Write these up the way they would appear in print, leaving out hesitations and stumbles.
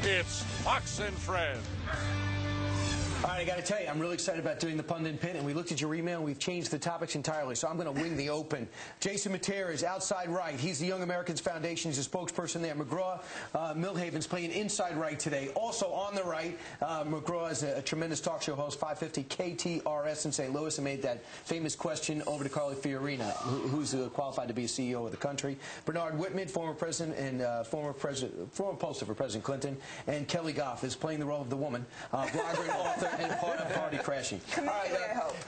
It's Fox and Friends. All right, I got to tell you, I'm really excited about doing the pundit pit, and we looked at your email, and we've changed the topics entirely, so I'm going to wing the open. Jason Matera is outside right. He's the Young Americans Foundation. He's a spokesperson there. McGraw-Millhaven's playing inside right today. Also on the right, McGraw is a tremendous talk show host, 550 KTRS in St. Louis, and made that famous question over to Carly Fiorina, who's qualified to be CEO of the country. Bernard Whitman, former president and former pollster for President Clinton, and Kelly Goff is playing the role of the woman, blogger and author, and part of party crashing. All right,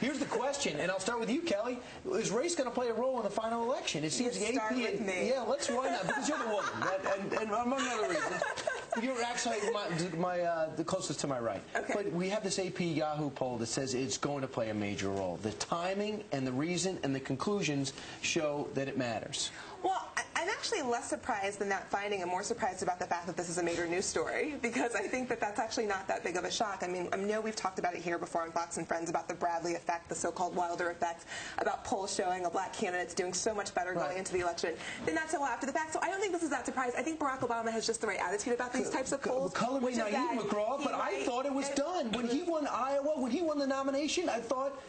here's the question, and I'll start with you, Kelly. Is race going to play a role in the final election? It seems the AP. Yeah, let's why not? Because you're the woman, and among other reasons. You're actually the closest to my right. Okay. But we have this AP Yahoo poll that says it's going to play a major role. The timing and the reason and the conclusions show that it matters. Well, I'm actually less surprised than that finding. I'm more surprised about the fact that this is a major news story, because I think that that's actually not that big of a shock. I mean, I know we've talked about it here before on Fox and Friends about the Bradley effect, the so-called Wilder effect, about polls showing a black candidate's doing so much better going into the election than not so after the fact. So I don't think this is that surprised. I think Barack Obama has just the right attitude about these types of polls. Color me naive, McGraw, but I thought it was done. When he won Iowa, when he won the nomination, I thought...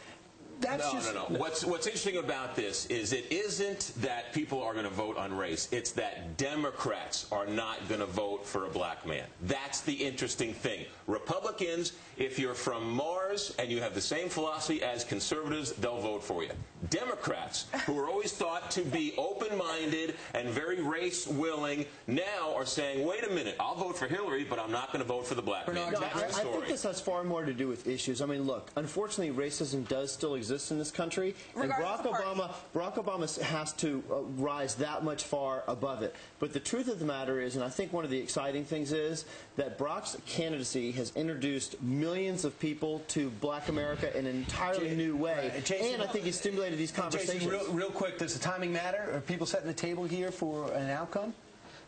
No. What's interesting about this is it isn't that people are going to vote on race. It's that Democrats are not going to vote for a black man. That's the interesting thing. Republicans, if you're from Mars and you have the same philosophy as conservatives, they'll vote for you. Democrats, who are always thought to be open-minded and very race-willing, now are saying, wait a minute, I'll vote for Hillary, but I'm not going to vote for the black man. No, I think this has far more to do with issues. I mean, look, unfortunately, racism does still exist in this country, and Barack Obama has to rise that much far above it. But the truth of the matter is, and I think one of the exciting things is, that Barack's candidacy has introduced millions of people to black America in an entirely new way, and I think he's stimulated these conversations. Jason, real quick, does the timing matter? Are people setting the table here for an outcome?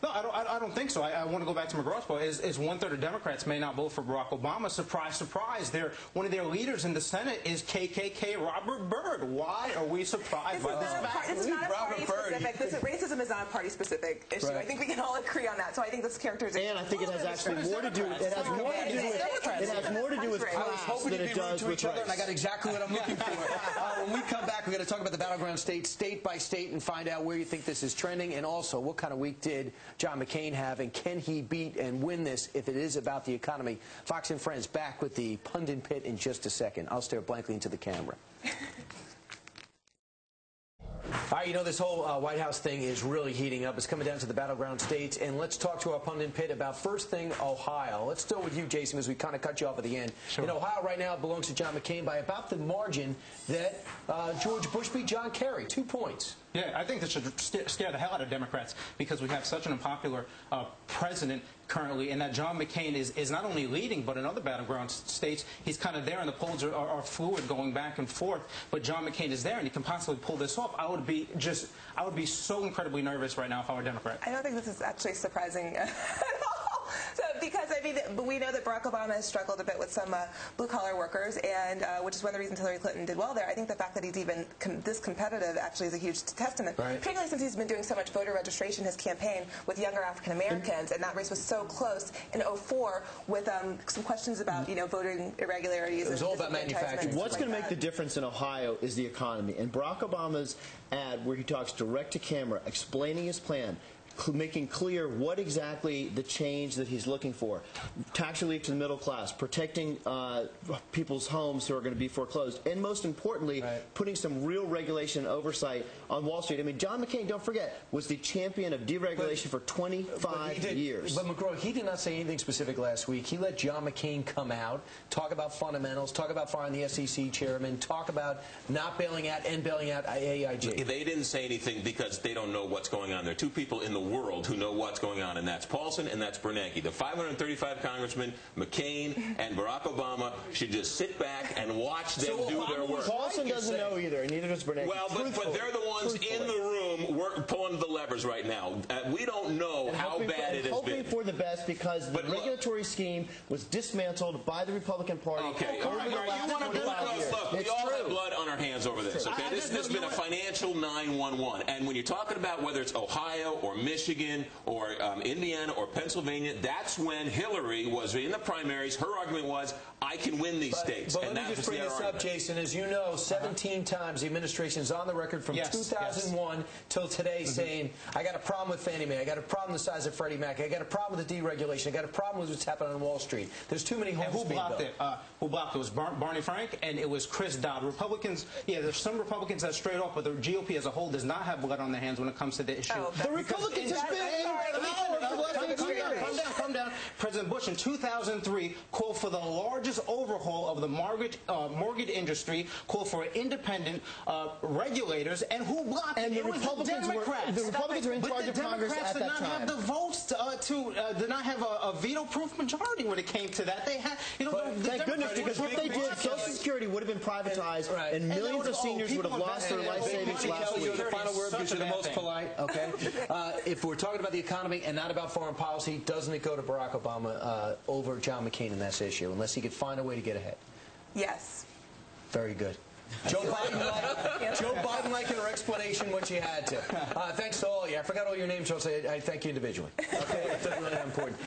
No, I don't think so. I want to go back to McGraw's point. Is one-third of Democrats may not vote for Barack Obama. Surprise, surprise. One of their leaders in the Senate is KKK Robert Byrd. Why are we surprised by this fact? This is not a party-specific. Racism is not a party-specific issue. Right. I think we can all agree on that. So I think this characterization... And I think it has actually more to do with... It has more to do with class than it does with race. And I got exactly what I'm looking for. When we come back, we're going to talk about the battleground states, state by state, and find out where you think this is trending, and also what kind of week did John McCain have, and can he beat and win this if it is about the economy? Fox and Friends back with the pundit pit in just a second. I'll stare blankly into the camera. All right, you know, this whole Whitehouse thing is really heating up. It's coming down to the battleground states, and let's talk to our pundit pit about first thing, Ohio. Let's start with you, Jason, as we kind of cut you off at the end. Sure. In Ohio right now, it belongs to John McCain by about the margin that George Bush beat John Kerry, 2 points. Yeah, I think this should scare the hell out of Democrats, because we have such an unpopular president currently, and that John McCain is not only leading, but in other battleground states, he's kind of there, and the polls are fluid going back and forth. But John McCain is there, and he can possibly pull this off. I would be so incredibly nervous right now if I were a Democrat. I don't think this is actually surprising at all. Because, I mean, we know that Barack Obama has struggled a bit with some blue-collar workers, and which is one of the reasons Hillary Clinton did well there. I think the fact that he's even this competitive actually is a huge testament, particularly since he's been doing so much voter registration, his campaign, with younger African-Americans, and that race was so close in 2004 with some questions about, voting irregularities. It was all about manufacturing. What's going to make the difference in Ohio is the economy. And Barack Obama's ad, where he talks direct to camera, explaining his plan, making clear what exactly the change that he's looking for. Tax relief to the middle class, protecting people's homes who are going to be foreclosed, and most importantly, putting some real regulation and oversight on Wall Street. I mean, John McCain, don't forget, was the champion of deregulation for 25 years. But McGraw, he did not say anything specific last week. He let John McCain come out, talk about fundamentals, talk about firing the SEC chairman, talk about not bailing out and bailing out AIG. They didn't say anything because they don't know what's going on. There are two people in the world who know what's going on, and that's Paulson and that's Bernanke. The 535 congressmen, McCain and Barack Obama, should just sit back and watch them do their work. Paulson doesn't know either, and neither does Bernanke. Well, but they're the ones in the room pulling the levers right now. We don't know how bad it has been. Hoping for the best, because the regulatory scheme was dismantled by the Republican Party over the last 25 years. Look, we all have blood on our hands over this. Okay, this has been a financial 911, and when you're talking about whether it's Ohio or Michigan Michigan or Indiana or Pennsylvania, that's when Hillary was in the primaries. Her argument was, I can win these states. But and let me that just was bring their this up, argument. Jason. As you know, 17 times the administration is on the record from 2001 till today saying, I got a problem with Fannie Mae, I got a problem with the size of Freddie Mac, I got a problem with the deregulation, I got a problem with what's happening on Wall Street. There's too many homes being built. Who blocked it? It was Barney Frank and it was Chris Dodd. Republicans, there's some Republicans that straight off, but the GOP as a whole does not have blood on their hands when it comes to the issue. The Republicans have been Calm down. President Bush in 2003 called for the largest overhaul of the mortgage industry, called for independent regulators, and who blocked it? The It was Republicans the Democrats. were in charge of Congress at that time. But the Democrats did not have the votes did not have a veto-proof majority when it came to that. They had, Thank goodness, because what they did, Social Security would have been privatized, and millions of seniors would have lost their life savings last week. The final word because you're the most polite, okay? If we're talking about the economy and not about foreign policy, doesn't it go to Barack Obama over John McCain in this issue, unless he could find a way to get ahead? Yes. Very good. Joe Biden like in her explanation when she had to. Thanks to all of you. I forgot all your names, so I'll say I thank you individually. Okay, that's really important.